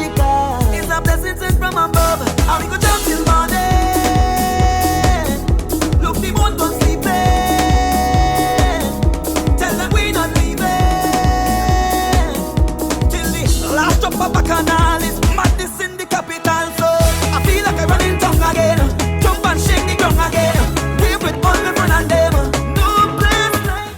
magical. It's a blessing sent from above. And we go jump till morning. Look, the moon don't sleeping. Tell them we not leaving till the last drop of bacchanal is madness in the capital. So I feel like I'm running tongue again. Jump and shake the ground again. Live with all my friends and them. No place like.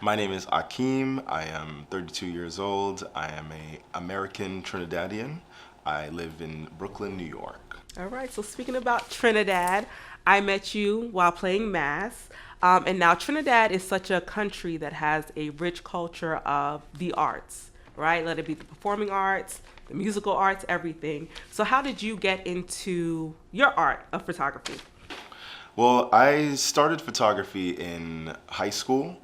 My name is Achim. I am 32 years old. I am an American Trinidadian. I live in Brooklyn, New York. All right, so speaking about Trinidad, I met you while playing Mass. And now Trinidad is such a country that has a rich culture of the arts, right? Let it be the performing arts, the musical arts, everything. So how did you get into your art of photography? Well, I started photography in high school.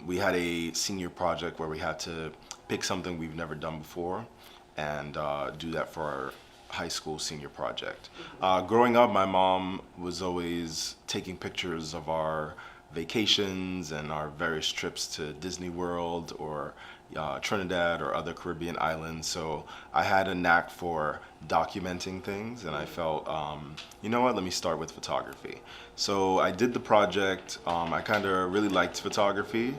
We had a senior project where we had to pick something we've never done before and do that for our high school senior project. Growing up, my mom was always taking pictures of our vacations and our various trips to Disney World or Trinidad or other Caribbean islands. So I had a knack for documenting things, and I felt, you know what, let me start with photography. So I did the project. I kind of really liked photography.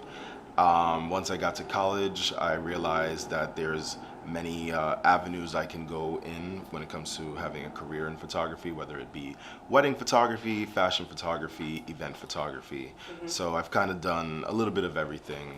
Once I got to college, I realized that there's many avenues I can go in when it comes to having a career in photography, whether it be wedding photography, fashion photography, event photography. So I've kind of done a little bit of everything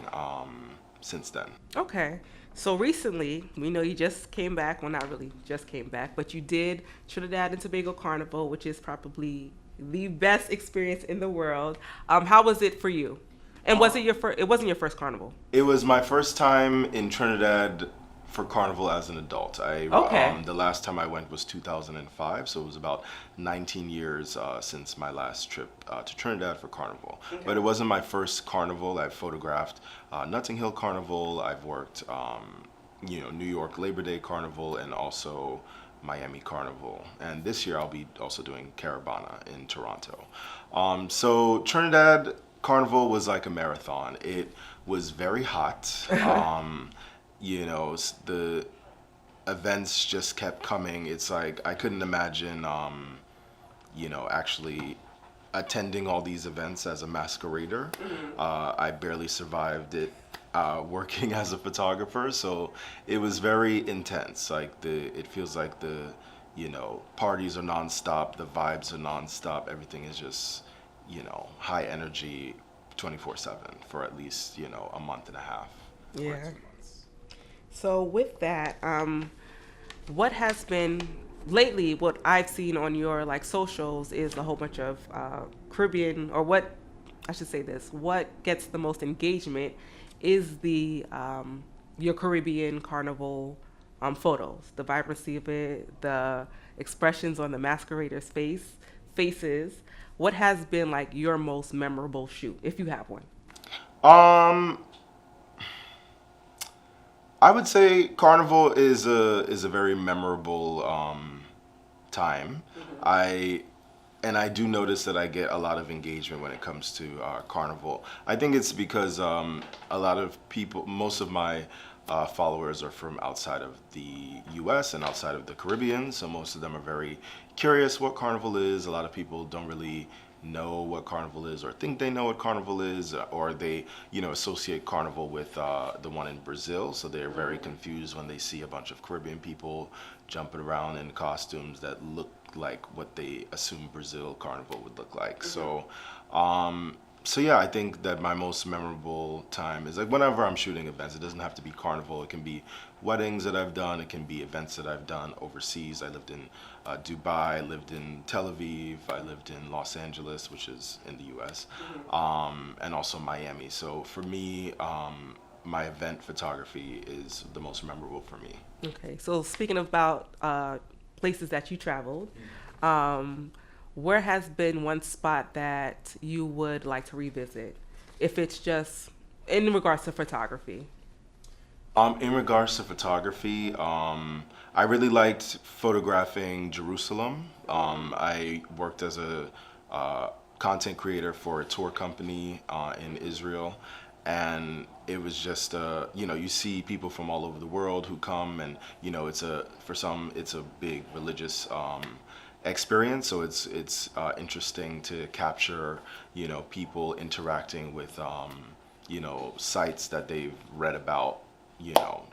since then. Okay. So recently, we know you just came back. Well, not really just came back, but you did Trinidad and Tobago Carnival, which is probably the best experience in the world. How was it for you? And was it your first? It wasn't your first carnival. It was my first time in Trinidad for carnival as an adult. Okay. The last time I went was 2005, so it was about 19 years since my last trip to Trinidad for carnival. Okay. But it wasn't my first carnival. I've photographed Notting Hill Carnival. I've worked, New York Labor Day Carnival, and also Miami Carnival. And this year I'll be also doing Caravana in Toronto. So Trinidad Carnival was like a marathon. It was very hot. The events just kept coming. It's like I couldn't imagine, actually attending all these events as a masquerader. I barely survived it working as a photographer, so it was very intense. It feels like the parties are nonstop, the vibes are nonstop, everything is just high energy 24/7 for at least a month and a half. Yeah. So with that, what has been lately, what I've seen on your socials is a whole bunch of Caribbean, or what gets the most engagement is the your Caribbean carnival photos, the vibrancy of it, the expressions on the masqueraders' faces. What has been your most memorable shoot, if you have one? I would say Carnival is a very memorable time. I do notice that I get a lot of engagement when it comes to Carnival. I think it's because a lot of people, most of my followers are from outside of the U.S. and outside of the Caribbean, so most of them are very curious what Carnival is. A lot of people don't really know what Carnival is or think they know what Carnival is, or they associate Carnival with the one in Brazil, so they're very confused when they see a bunch of Caribbean people jumping around in costumes that look like what they assume Brazil Carnival would look like. So yeah, I think that my most memorable time is whenever I'm shooting events. It doesn't have to be Carnival. It can be weddings that I've done. It can be events that I've done overseas. I lived in Dubai. I lived in Tel Aviv. I lived in Los Angeles, which is in the U.S., and also Miami. So for me, my event photography is the most memorable for me. Okay, so speaking about places that you traveled, where has been one spot that you would like to revisit, if it's just in regards to photography? In regards to photography, I really liked photographing Jerusalem. I worked as a content creator for a tour company in Israel, and it was just you know, you see people from all over the world who come, and you know, for some it's a big religious experience, so it's interesting to capture, you know, people interacting with you know, sites that they've read about, you know,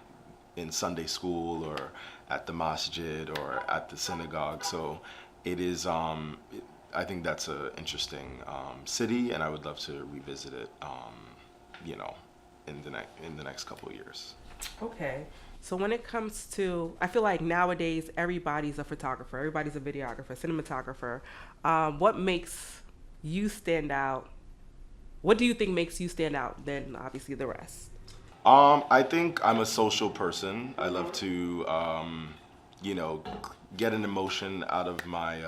in Sunday school or at the masjid or at the synagogue. So it is I think that's a interesting city, and I would love to revisit it, you know, in the next couple of years. Okay. So when it comes to, I feel like nowadays everybody's a photographer, everybody's a videographer, cinematographer. What makes you stand out? What do you think makes you stand out than obviously the rest? I think I'm a social person. I love to, you know, get an emotion out of my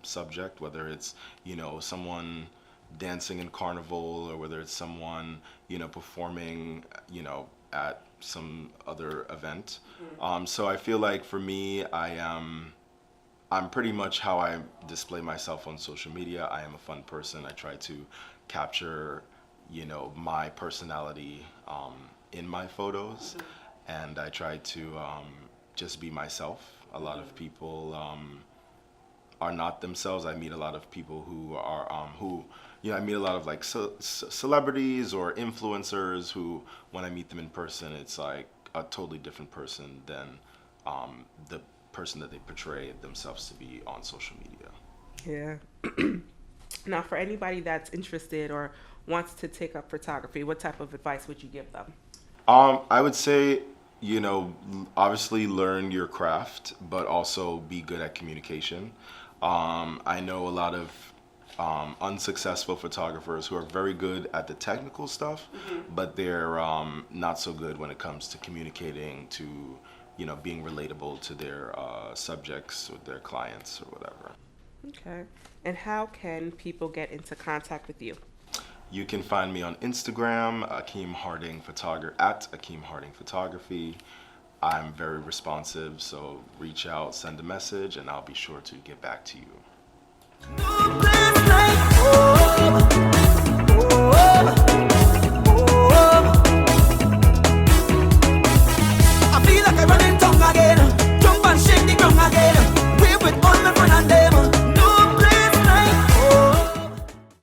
subject, whether it's, you know, someone dancing in carnival, or whether it's someone, you know, performing, you know, at some other event. So I feel like for me, I'm pretty much how I display myself on social media. I am a fun person. I try to capture, you know, my personality in my photos, and I try to just be myself. A lot of people are not themselves. I meet a lot of people who are you know, I meet a lot of like celebrities or influencers who, when I meet them in person, it's like a totally different person than the person that they portray themselves to be on social media. Yeah. Now, for anybody that's interested or wants to take up photography, what type of advice would you give them? I would say, you know, obviously learn your craft, but also be good at communication. I know a lot of unsuccessful photographers who are very good at the technical stuff, but they're not so good when it comes to communicating, to, you know, being relatable to their subjects or their clients or whatever. Okay. And how can people get into contact with you? You can find me on Instagram, Achim Harding at Achim Harding Photography. I'm very responsive, so reach out, send a message, and I'll be sure to get back to you. No place like home.